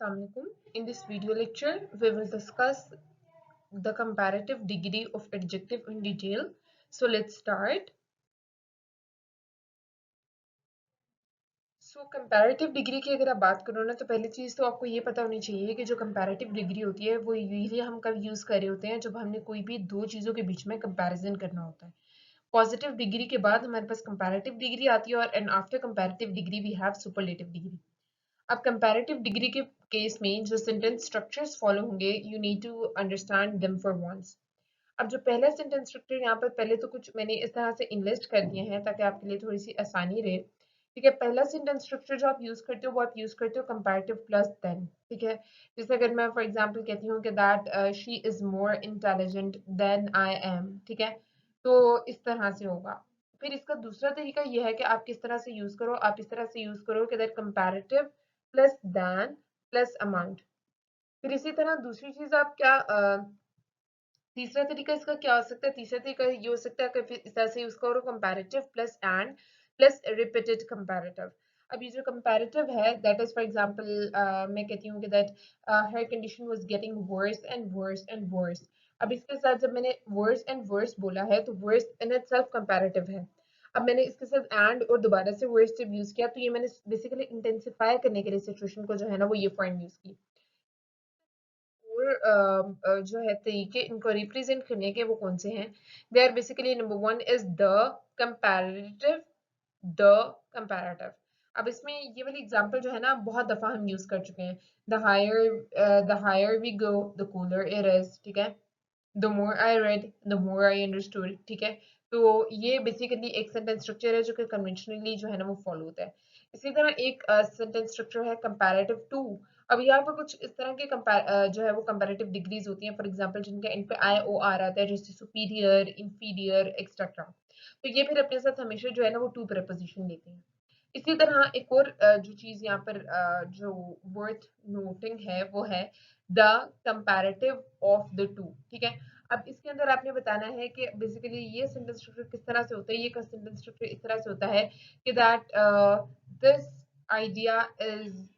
Assalamualaikum. In this video lecture, we will discuss the comparative degree of adjective in detail. So let's start. Comparative degree की अगर आप बात करो ना तो पहली चीज़ तो आपको ये पता होनी चाहिए कि जो कंपैरेटिव डिग्री होती है वो यूजुअली हम कब यूज़ कर रहे होते हैं जब हमने कोई भी दो चीज़ों के बीच में कंपैरिजन करना होता है। पॉजिटिव डिग्री के बाद हमारे पास कंपैरेटिव डिग्री आती है और and after comparative degree we have superlative degree. अब कंपैरेटिव डिग्री के केस में जो सेंटेंस स्ट्रक्चर्स फॉलो होंगे you need to understand them for once. अब जो पहला सेंटेंस स्ट्रक्चर यहाँ पर पहले तो कुछ मैंने इस तरह से इनलिस्ट कर दिए हैं ताकि आपके लिए थोड़ी सी आसानी रहे। ठीक है, पहला सेंटेंस स्ट्रक्चर जो आप यूज करते हो वो आप यूज करते हो कंपैरेटिव प्लस देन। ठीक है, जैसे अगर मैं फॉर एग्जांपल कहती हूँ कि that she is more intelligent than I am. ठीक है, तो इस तरह से होगा। फिर इसका दूसरा तरीका यह है कि आप किस तरह से यूज करो, आप इस तरह से यूज करो कि that comparative plus than plus amount. फिर इसी तरह दूसरी चीज आप क्या तीसरा तरीका इसका क्या हो सकता है, तीसरा तरीका ये हो सकता है कि फिर इस तरह से यूज करो comparative plus and plus repeated comparative. अब ये जो कंपैरेटिव है दैट इज फॉर एग्जांपल मैं कहती हूँ कि that her condition was getting worse and worse and worse. अब इसके साथ जब मैंने वर्स एंड वर्स बोला है तो वर्स इन इटसेल्फ कंपैरेटिव है। अब मैंने इसके साथ एंड और दोबारा से वर्स जब यूज किया तो ये मैंने बेसिकली इंटेंसिफाई करने के लिए सिचुएशन को जो है ना वो ये फॉर्म यूज की। और जो है तरीके इनको रिप्रेजेंट करने के वो कौन से हैं। They are basically number one is comparative the comparative. अब इसमें ये वाली एग्जांपल जो है ना बहुत दफा हम यूज कर चुके हैं। The higher we go the cooler it is. ठीक है, the more I read the more I understood. ठीक है, तो ये बेसिकली एक सेंटेंस स्ट्रक्चर है जो कि कन्वेंशनली जो है ना वो फॉलो होता है। इसी तरह एक सेंटेंस स्ट्रक्चर है कंपैरेटिव टू। अब यहाँ पर कुछ इस तरह के जो है वो कंपैरेटिव डिग्रीज होती हैं फॉर एग्जांपल जिनका इन पे आई ओ आर आता है जैसे सुपीरियर इंफीरियर एक्सेट्रा। तो ये फिर अपने साथ हमेशा जो है ना वो टू प्रपोजिशन लेते हैं। इसी तरह एक और जो चीज यहाँ पर जो वर्थ नोटिंग है वो है the comparative of the two. ठीक है, अब इसके अंदर आपने बताना है कि बेसिकली ये सेंटेंस स्ट्रक्चर किस तरह से होता है। ये सेंटेंस स्ट्रक्चर इस तरह से होता है कि that this idea is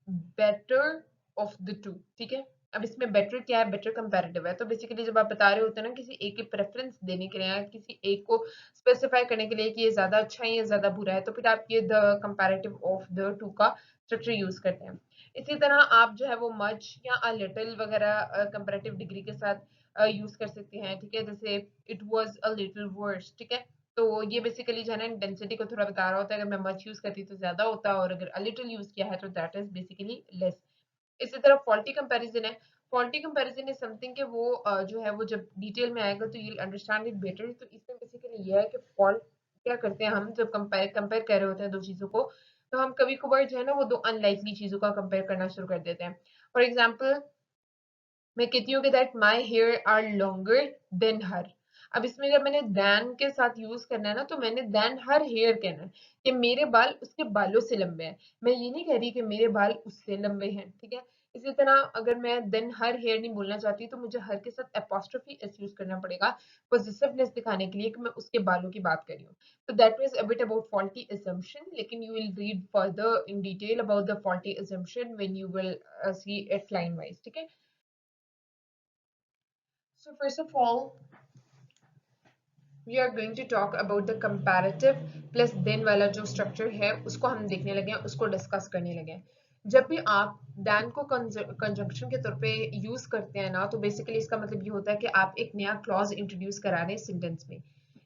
better of the two. ठीक है, अब इसमें बेटर क्या है, बेटर कंपैरेटिव है। तो बेसिकली जब आप बता रहे होते हैं ना किसी एक के प्रेफरेंस देने के लिए या किसी एक को स्पेसिफाई करने के लिए कि ये ज्यादा अच्छा है या ज्यादा बुरा है तो फिर आप ये the comparative of the two का स्ट्रक्चर यूज करते हैं। इसी तरह आप जो है वो मच या अ लिटिल वगैरह कंपैरेटिव डिग्री के साथ यूज कर सकते हैं। ठीक है, जैसे it was a little worse. ठीक है, तो ये बेसिकली जो है ना इंटेंसिटी को थोड़ा बता रहा होता है। अगर मैं मच यूज करती तो ज्यादा होता और अगर अ लिटिल यूज किया है तो दैट इज बेसिकली लेस। इसी तरह फॉल्टी कंपैरिजन है। फॉल्टी कंपैरिजन इज समथिंग कि वो जो है वो जब डिटेल में आएगा तो you will understand it better. तो इसमें बेसिकली ये है कि फॉल्ट क्या करते हैं हम जब कंपेयर कर रहे होते हैं दो चीजों को तो हम कभी कभार जो है ना वो दो अनलाइकली चीजों का कंपेयर करना शुरू कर देते हैं। फॉर एग्जाम्पल मैं कहती हूँ कि that my hair are longer than her. अब इसमें जब मैंने देन के साथ यूज करना है ना तो मैंने देन हर हेयर कहना है कि मेरे बाल उसके बालों से लंबे हैं। मैं ये नहीं कह रही कि मेरे बाल उससे लंबे हैं। ठीक है, इसी तरह अगर मैं देन हर हेयर नहीं बोलना चाहती तो मुझे हर के साथ एपोस्ट्रोफी एस यूज करना पड़ेगा पॉजिटिवनेस दिखाने के लिए कि मैं उसके बालों की बात कर रही हूँ। तो that was a bit about faulty assumption, लेकिन you will read further in detail about the faulty assumption when you will see it line wise. ठीक है, so first of all, we are going to talk about the comparative plus then वाला जो structure है उसको हम देखने लगे हैं, उसको डिस्कस करने लगे हैं। जब भी आप then को कंजंक्शन के तौर पे यूज करते हैं ना तो बेसिकली इसका मतलब ये होता है कि आप एक नया क्लॉज इंट्रोड्यूस करा रहे हैं सेंटेंस में।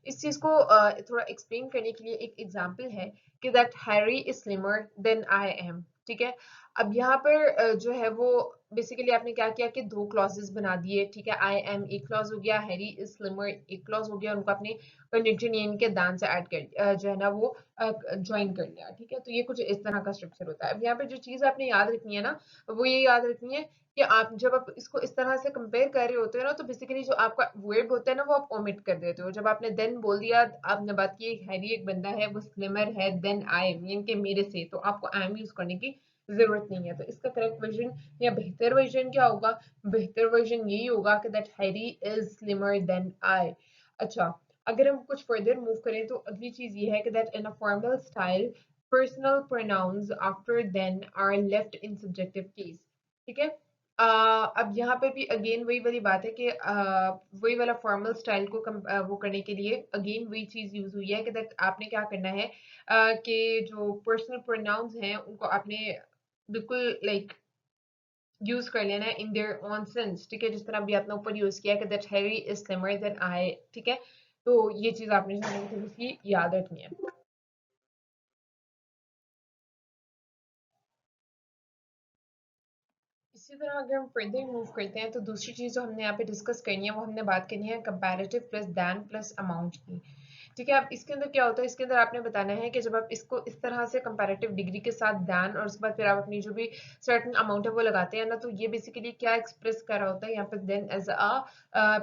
इस चीज को थोड़ा एक्सप्लेन करने के लिए एक एग्जांपल है कि that Harry is slimmer than I am. ठीक है, अब यहाँ पर जो है वो बेसिकली आपने क्या किया कि दो क्लॉजेस बना दिए। ठीक है, आई एम एक क्लॉज हो गया, हैरी इज स्लिमर एक क्लॉज हो गया, उनको आपने कंजंक्शन यूनियन के दान से ऐड कर जो है ना वो ज्वाइन कर लिया। ठीक है, तो ये कुछ इस तरह का स्ट्रक्चर होता है। अब यहाँ पे जो चीज आपने याद रखनी है ना वो ये याद रखनी है कि आप जब आप इसको इस तरह से कंपेयर कर रहे होते हो ना तो बेसिकली जो आपका वर्ब होता है ना वो आप ओमिट कर देते हो। जब आपने देन बोल दिया, आपने बात की हैरी एक बंदा है वो स्लिमर है देन आई एम यानी कि मेरे से, तो आपको आई एम यूज करने की जरूरत नहीं है। तो इसका करेक्ट वर्जन या बेहतर वर्जन क्या होगा, बेहतर वर्जन यही होगा कि that Harry is slimmer than I. अच्छा, अगर हम कुछ फर्दर मूव करें तो अगली चीज ये है कि that in a formal style personal pronouns after then are left in subjective case। ठीक है। अब यहाँ पे भी अगेन वही वाली बात है कि वही वाला फॉर्मल स्टाइल को वो करने के लिए अगेन वही चीज यूज हुई है कि दैट आपने क्या करना है कि जो पर्सनल प्रोनाउंस हैं उनको आपने बिल्कुल लाइक यूज कर लेना है इन देयर ओन सेंस। ठीक है, जिस तरह अभी आपने ऊपर यूज किया कि that Harry is slimmer than I. ठीक है, तो ये चीज आपने जो है थोड़ी सी याद रखनी है। इसी तरह अगर हम फर्दर मूव करते हैं तो दूसरी चीज जो हमने यहाँ पे डिस्कस करनी है वो हमने बात करनी है comparative plus than plus amount की। ठीक है, अब इसके अंदर क्या होता है, इसके अंदर आपने बताना है कि जब आप इसको इस तरह से कंपैरेटिव डिग्री के साथ दैन और उसके बाद फिर आप अपनी जो भी सर्टेन अमाउंट है वो लगाते हैं ना, तो ये बेसिकली क्या एक्सप्रेस कर रहा होता है यहाँ पे, than as a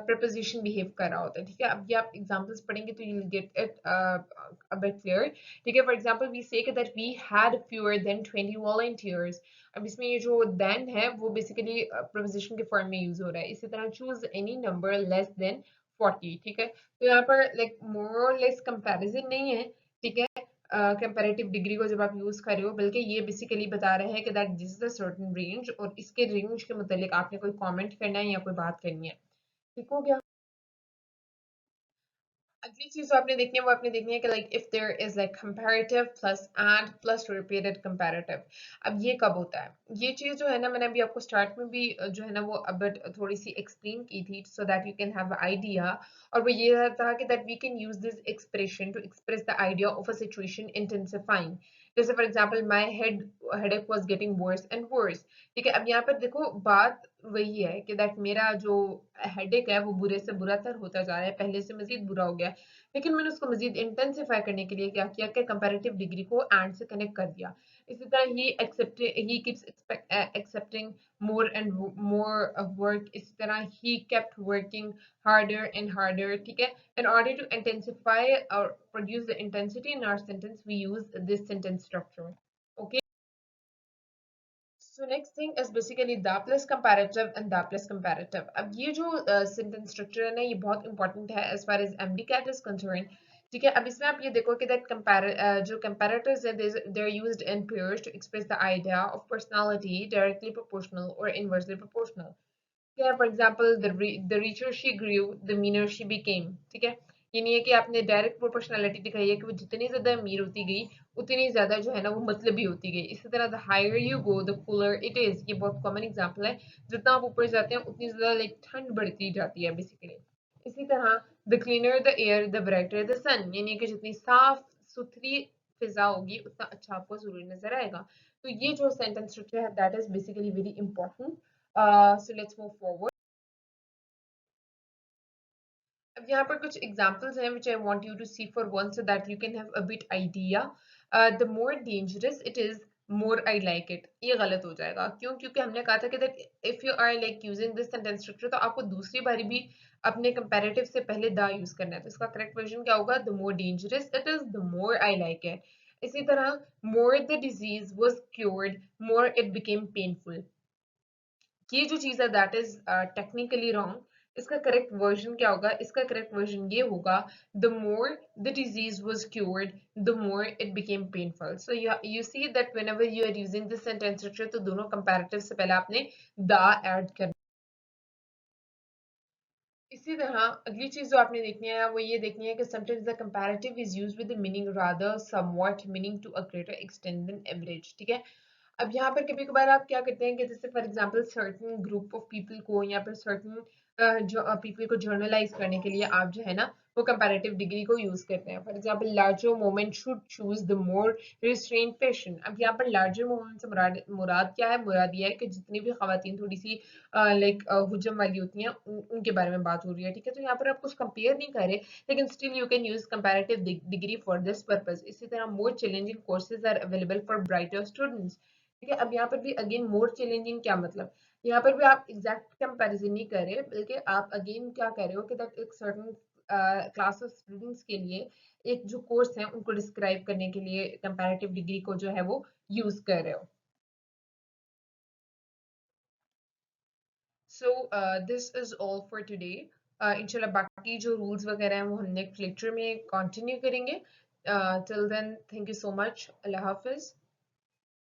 preposition behave कर रहा होता है। ठीक है, अब ये आप एग्जांपल्स पढ़ेंगे तो you will get it a bit clear. ठीक है, for example we say that we had fewer than 20 volunteers. अब इसमें ये जो देन है वो बेसिकली प्रीपोजिशन के फॉर्म में यूज हो रहा है। इसी तरह choose any number less than 40। ठीक है, तो यहाँ पर लाइक मोर और लेस कंपैरिजन नहीं है। ठीक है, कंपैरेटिव डिग्री को जब आप यूज कर रहे हो, बल्कि ये बेसिकली बता रहे हैं कि that this is a certain range और इसके रेंज के मुतालिक आपने कोई कमेंट करना है या कोई बात करनी है। ठीक हो गया। अगली चीज जो आपने देखनी है वो आपने देखनी है कि like if there is like comparative plus and plus repeated comparative. अब ये कब होता है, ये चीज जो है ना मैंने अभी आपको स्टार्ट में भी जो है ना वो अब थोड़ी सी एक्सप्लेन की थी so that you can have idea. और वो ये था कि that we can use this expression to express the idea of a situation intensifying. जैसे for example my headache was getting worse and worse. ठीक है, अब यहाँ पर देखो बात वही है कि दैट मेरा जो हेडेक है वो बुरे से बुरा तर होता जा रहा है, पहले से मजीद बुरा हो गया है। लेकिन मैंने उसको मजीद इंटेंसिफाई करने के लिए क्या किया कि कंपैरेटिव डिग्री को एंड से कनेक्ट कर दिया। इसी तरह he keeps accepting more and more work. इसी तरह he kept working harder and harder. ठीक है, in order to intensify or produce the intensity in our sentence we use this sentence structure. Okay, so next thing is basically the plus comparative and the plus comparative. अब ये जो sentence structure है ना ये बहुत important है as far as MDCAT is concerned. ठीक है, अब इसमें आप ये देखो कि that जो comparators है they're used in pairs to express the idea of personality directly proportional or inversely proportional. क्या for example the richer she grew the meaner she became. ठीक है, ये नहीं है कि आपने डायरेक्ट प्रोपोर्शनैलिटी दिखाई है कि वो जितनी ज्यादा अमीर होती गई उतनी ज्यादा जो है ना वो मतलबी होती गई। इसी तरह the higher you go the cooler it is, ये बहुत कॉमन एग्जाम्पल है। जितना आप ऊपर जाते हैं उतनी ज्यादा लाइक ठंड बढ़ती जाती है बेसिकली। इसी तरह the cleaner the air the brighter the sun, यानी कि जितनी साफ सुथरी फिजा होगी उतना अच्छा आपको जरूर नजर आएगा। तो ये जो सेंटेंस स्ट्रक्चर है that is basically very important. So let's move forward. अब यहाँ पर कुछ एग्जांपल्स हैं which I want you to see for once so that you can have a bit idea. The more dangerous it is, more I like it. ये गलत हो जाएगा, क्यों? क्योंकि हमने कहा था कि that if you are like using this sentence structure तो आपको दूसरी बारी भी अपने comparative से पहले द यूज करना है। तो इसका करेक्ट वर्जन क्या होगा? The more dangerous it is, the more I like it. इसी तरह more the disease was cured, more it became painful. ये जो चीज है दैट इज टेक्निकली रॉन्ग। इसका करेक्ट वर्जन क्या होगा? इसका करेक्ट वर्जन ये होगा the more the disease was cured the more it became painful. So you see that whenever you are using this sentence structure तो दोनों कंपैरेटिव से पहले आपने द ऐड करना। इसी तरह अगली चीज जो आपने देखनी है वो ये देखनी है कि sometimes the comparative is used with the meaning rather somewhat meaning to a greater extent than average. ठीक है, अब यहाँ पर कभी कभार आप क्या करते हैं कि जैसे for example certain group of people को या फिर सर्टेन जो पीपल को जर्नलाइज करने के लिए आप जो है ना वो कंपैरेटिव डिग्री को यूज करते हैं। For example larger moment should choose the more restrained patient. अब यहाँ पर लार्जर मोमेंट से मुराद क्या है? मुराद ये है कि जितनी भी खवातीन थोड़ी सी लाइक हुजम वाली होती हैं उनके बारे में बात हो रही है। ठीक है, तो यहाँ पर आप कुछ कंपेयर नहीं कर रहे, लेकिन still you can use comparative degree for this purpose. इसी तरह more challenging courses are available for brighter students. ठीक है, अब यहाँ पर भी अगेन मोर चैलेंजिंग क्या मतलब? यहाँ पर भी आप एग्जैक्ट कंपैरिजन नहीं कर रहे, बल्कि आप अगेन क्या कर रहे हो कि दैट एक सर्टेन क्लास ऑफ स्टूडेंट्स के लिए एक जो कोर्स है उनको डिस्क्राइब करने के लिए कंपैरेटिव डिग्री को जो है वो यूज कर रहे हो। So this is all for today. इंशाल्लाह बाकी जो रूल्स वगैरह हैं वो हम नेक्स्ट लेक्चर में कंटिन्यू करेंगे। Till then thank you so much. अल्लाह हाफिज।